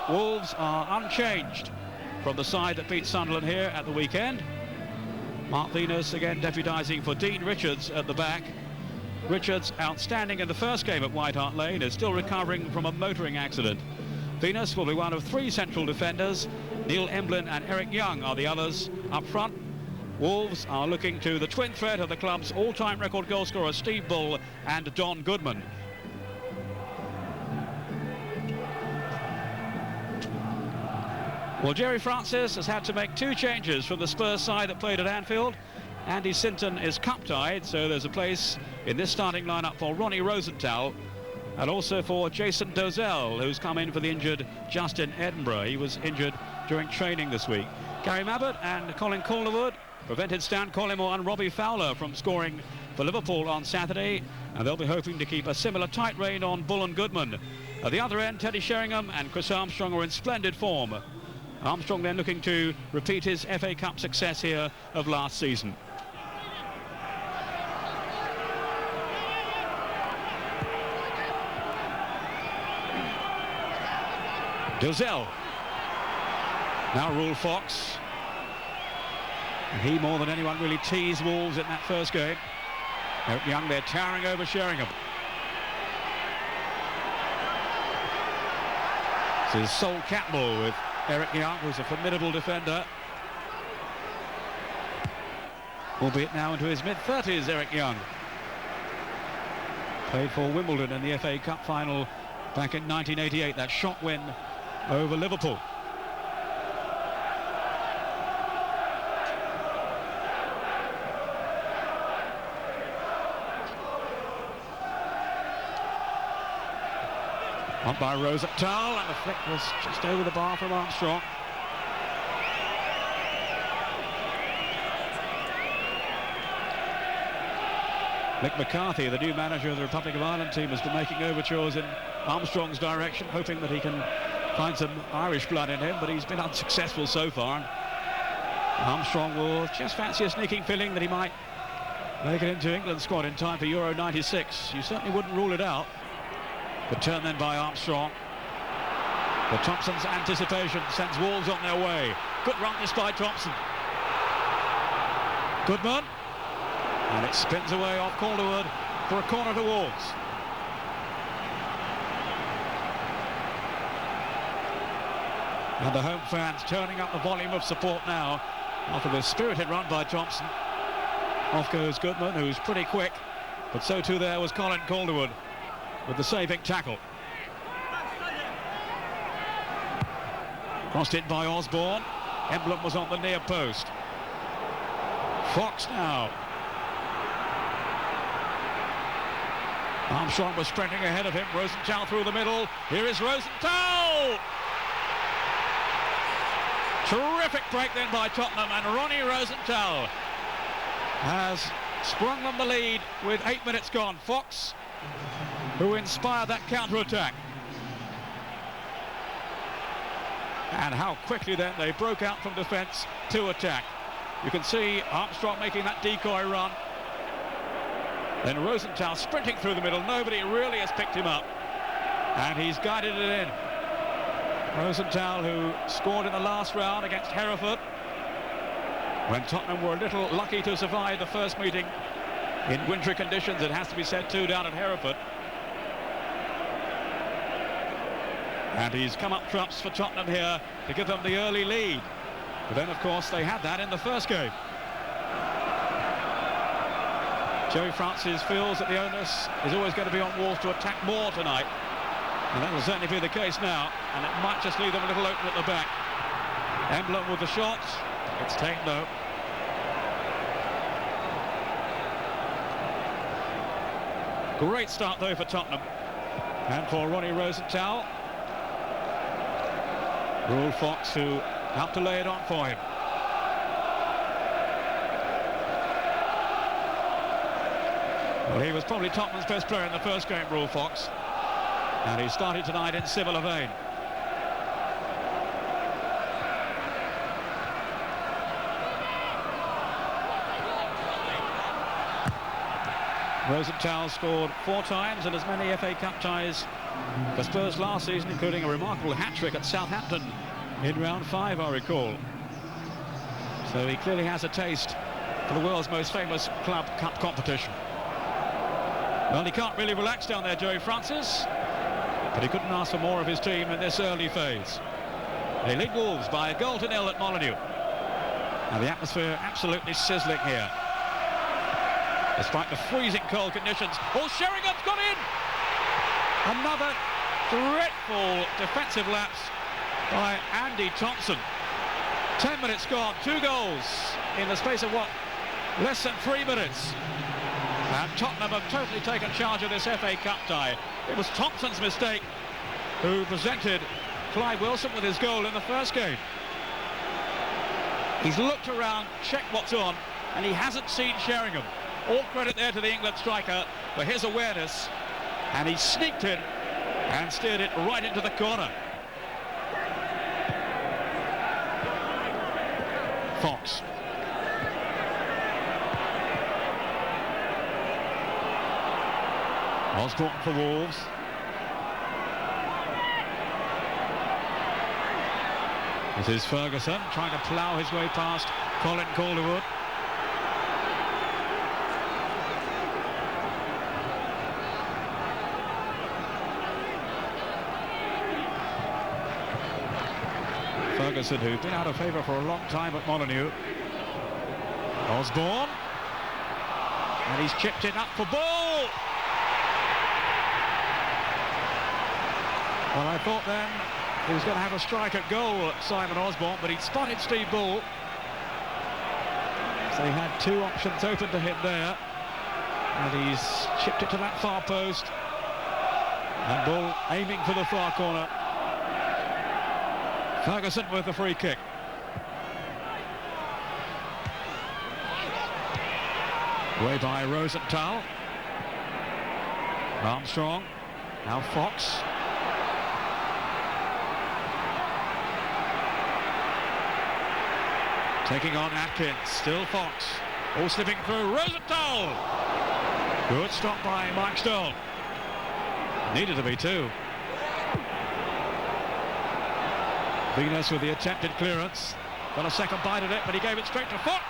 Wolves are unchanged from the side that beat Sunderland here at the weekend. Mark Venus again deputising for Dean Richards at the back. Richards, outstanding in the first game at White Hart Lane, is still recovering from a motoring accident. Venus will be one of 3 central defenders. Neil Emblin and Eric Young are the others up front. Wolves are looking to the twin threat of the club's all-time record goalscorer Steve Bull and Don Goodman. Well, Jerry Francis has had to make 2 changes from the Spurs side that played at Anfield. Andy Sinton is cup-tied, so there's a place in this starting lineup for Ronnie Rosenthal and also for Jason Dozell, who's come in for the injured Justin Edinburgh. He was injured during training this week. Gary Mabbutt and Colin Calderwood prevented Stan Collymore and Robbie Fowler from scoring for Liverpool on Saturday, and they'll be hoping to keep a similar tight rein on Bull and Goodman. At the other end, Teddy Sheringham and Chris Armstrong are in splendid form. Armstrong then looking to repeat his FA Cup success here of last season. Dozell. Now Rule Fox. And he more than anyone really teased Wolves in that first game. Eric Young there towering over Sheringham. This is Sol Campbell with Eric Young, who's a formidable defender. Albeit now into his mid-30s, Eric Young. Played for Wimbledon in the FA Cup final back in 1988, that shock win over Liverpool. On by Rosenthal, and the flick was just over the bar from Armstrong. Mick McCarthy, the new manager of the Republic of Ireland team, has been making overtures in Armstrong's direction, hoping that he can find some Irish blood in him, but he's been unsuccessful so far. Armstrong will just fancy a sneaking feeling that he might make it into England's squad in time for Euro 96. You certainly wouldn't rule it out. Good turn then by Armstrong. But Thompson's anticipation sends Wolves on their way. Good run this by Thompson. Goodman. And it spins away off Calderwood for a corner to Wolves. And the home fans turning up the volume of support now after the spirited run by Thompson. Off goes Goodman, who's pretty quick, but so too there was Colin Calderwood with the saving tackle. Crossed in by Osborne. Emblem was on the near post. Fox now. Armstrong was sprinting ahead of him. Rosenthal through the middle. Here is Rosenthal! Terrific break then by Tottenham, and Ronnie Rosenthal has sprung on the lead with 8 minutes gone. Fox, who inspired that counter-attack. And how quickly then they broke out from defence to attack. You can see Armstrong making that decoy run. Then Rosenthal sprinting through the middle. Nobody really has picked him up. And he's guided it in. Rosenthal, who scored in the last round against Hereford, when Tottenham were a little lucky to survive the first meeting in wintry conditions, it has to be said too, down at Hereford. And he's come up trumps for Tottenham here to give them the early lead. But then, of course, they had that in the first game. Jerry Francis feels that the onus is always going to be on Wolves to attack more tonight. And that will certainly be the case now. And it might just leave them a little open at the back. Emblem with the shot. It's taken though. Great start though for Tottenham. And for Ronnie Rosenthal. Rule Fox, who helped to lay it on for him. Well, he was probably Tottenham's best player in the first game, Rule Fox. And he started tonight in similar vein. Rosenthal scored 4 times and as many FA Cup ties for Spurs last season, including a remarkable hat-trick at Southampton in round 5, I recall. So he clearly has a taste for the world's most famous club cup competition. Well, he can't really relax down there, Joey Francis, but he couldn't ask for more of his team in this early phase. They lead Wolves by 1-0 at Molineux. And the atmosphere absolutely sizzling here, despite the freezing cold conditions. Oh, Sheringham's got in! Another dreadful defensive lapse by Andy Thompson. 10 minutes gone, 2 goals in the space of what, less than 3 minutes. And Tottenham have totally taken charge of this FA Cup tie. It was Thompson's mistake who presented Clive Wilson with his goal in the first game. He's looked around, checked what's on, and he hasn't seen Sheringham. All credit there to the England striker for his awareness, and he sneaked in and steered it right into the corner. Fox. Osborne for Wolves. This is Ferguson trying to plough his way past Colin Calderwood. Ferguson, who's been out of favour for a long time at Molineux. Osborne. And he's chipped it up for Ball. Well, I thought then he was going to have a strike at goal, Simon Osborne, but he'd spotted Steve Bull. So he had 2 options open to him there. And he's chipped it to that far post. And Bull aiming for the far corner. Ferguson with the free kick. Away by Rosenthal. Armstrong. Now Fox. Taking on Atkins, still Fox. All slipping through, Rosenthal! Good stop by Mike Stoll. Needed to be too. Venus with the attempted clearance. Got a second bite at it, but he gave it straight to Fox.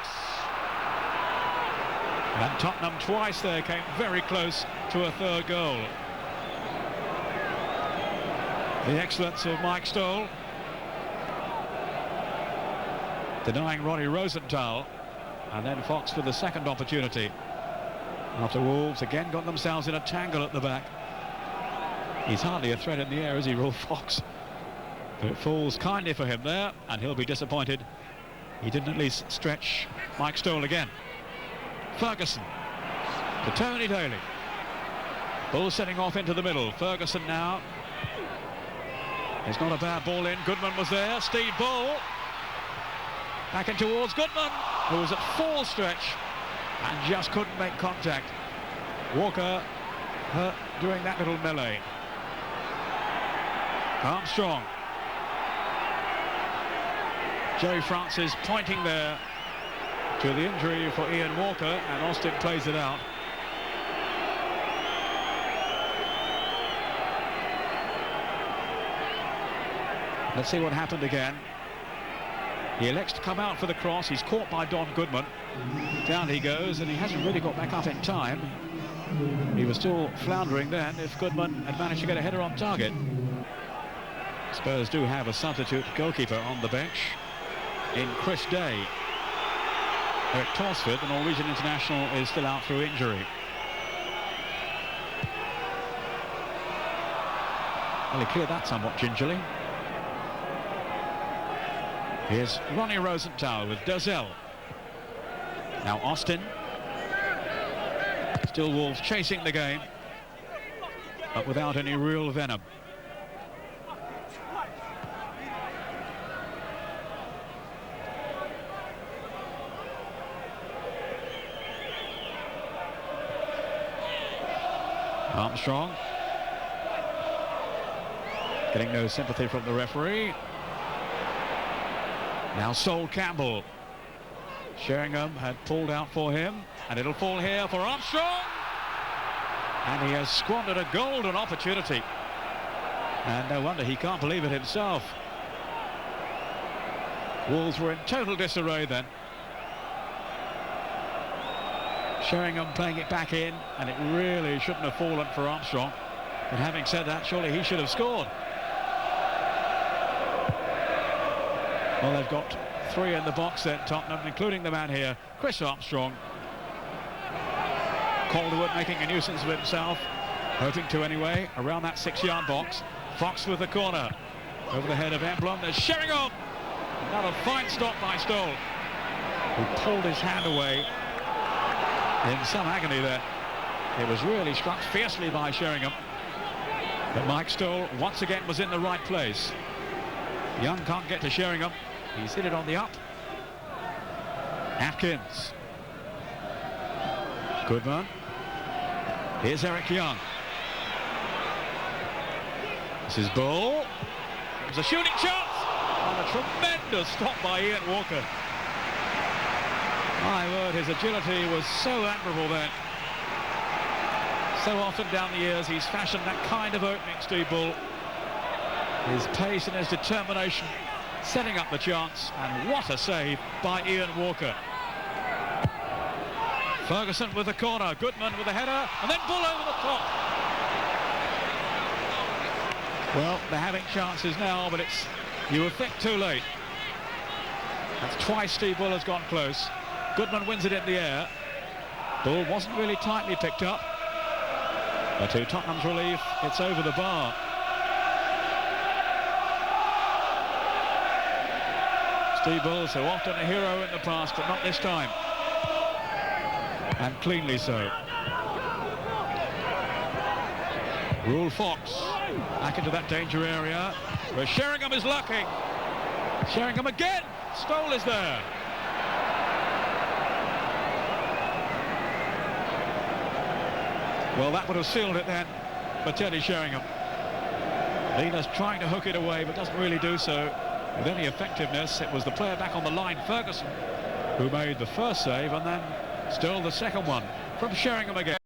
And Tottenham twice there came very close to a 3rd goal. The excellence of Mike Stoll. Denying Ronnie Rosenthal, and then Fox for the second opportunity. After Wolves again got themselves in a tangle at the back. He's hardly a threat in the air, is he, Rolf Fox? But it falls kindly for him there, and he'll be disappointed he didn't at least stretch Mike Stoll again. Ferguson to Tony Daly. Bull setting off into the middle. Ferguson now. It's not a bad ball in. Goodman was there. Steve Bull. Back in towards Goodman, who was at full stretch and just couldn't make contact. Walker hurt doing that little melee. Armstrong. Joey Francis pointing there to the injury for Ian Walker, and Austin plays it out. Let's see what happened again. He elects to come out for the cross. He's caught by Don Goodman. Down he goes, and he hasn't really got back up in time. He was still floundering then if Goodman had managed to get a header on target. Spurs do have a substitute goalkeeper on the bench in Chris Day. Eric Torsford, the Norwegian international, is still out through injury. Well, he cleared that somewhat gingerly. Here's Ronnie Rosenthal with Dozell. Now Austin. Still Wolves chasing the game, but without any real venom. Armstrong. Getting no sympathy from the referee. Now Sol Campbell. Sheringham had pulled out for him, and it'll fall here for Armstrong. And he has squandered a golden opportunity. And no wonder he can't believe it himself. Wolves were in total disarray then. Sheringham playing it back in, and it really shouldn't have fallen for Armstrong. But having said that, surely he should have scored. Well, they've got 3 in the box then, Tottenham, including the man here, Chris Armstrong. Calderwood making a nuisance of himself, hoping to anyway, around that 6-yard box. Fox with the corner, over the head of Emblem. There's Sheringham! Another fine stop by Stoll, who pulled his hand away in some agony there. It was really struck fiercely by Sheringham. But Mike Stoll once again was in the right place. Young can't get to Sheringham. He's hit it on the up. Atkins. Goodman. Here's Eric Young. This is Bull. It was a shooting chance. And a tremendous stop by Ian Walker. My word, his agility was so admirable then. So often down the years he's fashioned that kind of opening, Steve Bull. His pace and his determination setting up the chance, and what a save by Ian Walker. Ferguson with the corner, Goodman with the header, and then Bull over the top. Well, they're having chances now, but it's, you would think, too late. That's twice Steve Bull has gone close. Goodman wins it in the air. Bull wasn't really tightly picked up. But to Tottenham's relief, it's over the bar. Steve Bull, so often a hero in the past, but not this time. And cleanly so. Rule Fox back into that danger area where Sheringham is lurking. Sheringham again. Stoll is there. Well, that would have sealed it then for Teddy Sheringham. Lena's trying to hook it away, but doesn't really do so with any effectiveness. It was the player back on the line, Ferguson, who made the first save, and then still the second one from Sheringham again.